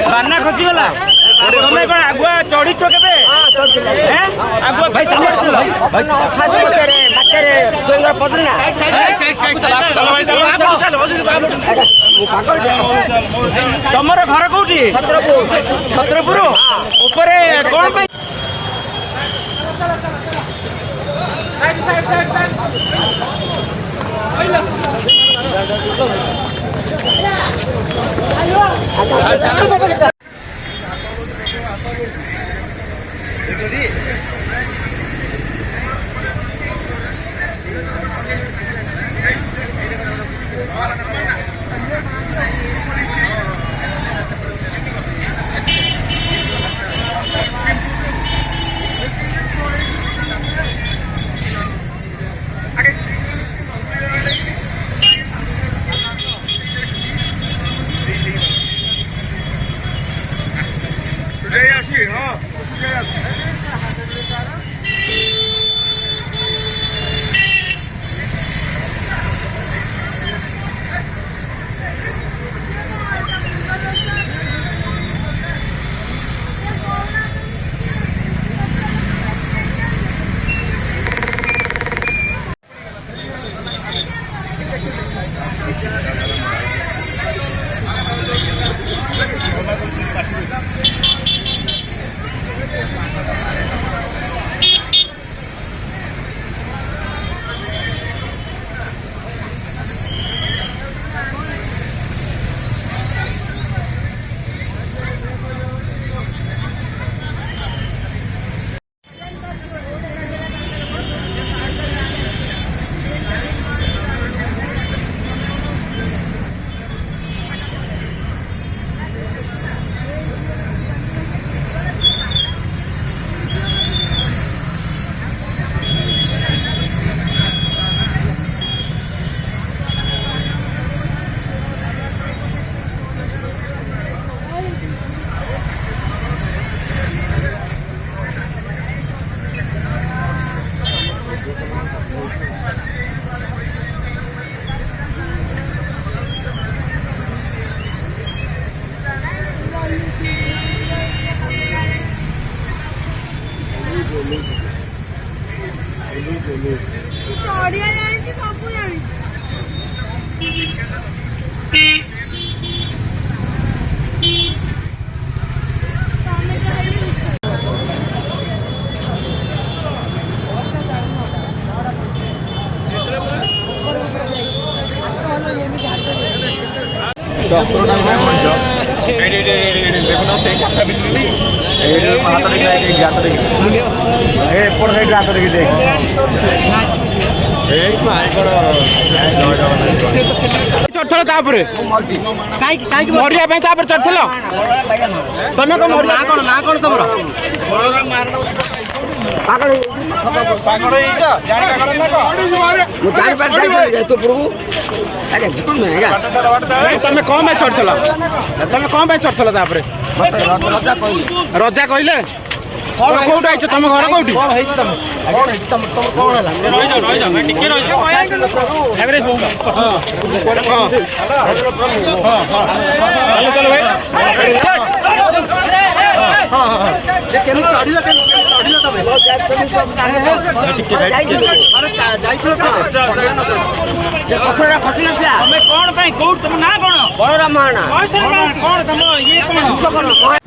बाना खसीगला तुम कौन आगुआ चढ़ीच के आगुआ भाई तुमर घर कौटी छत्रपुर ऊपर कौन चढ़ल तापर मरिया चढ़ल तुम ना कौन तुम तुम कौन चढ़ल तुम कौन चढ़ल तापर रजा कहले कौट आई तुम घर कौटी कौन बलराम महाना कौन तुम ये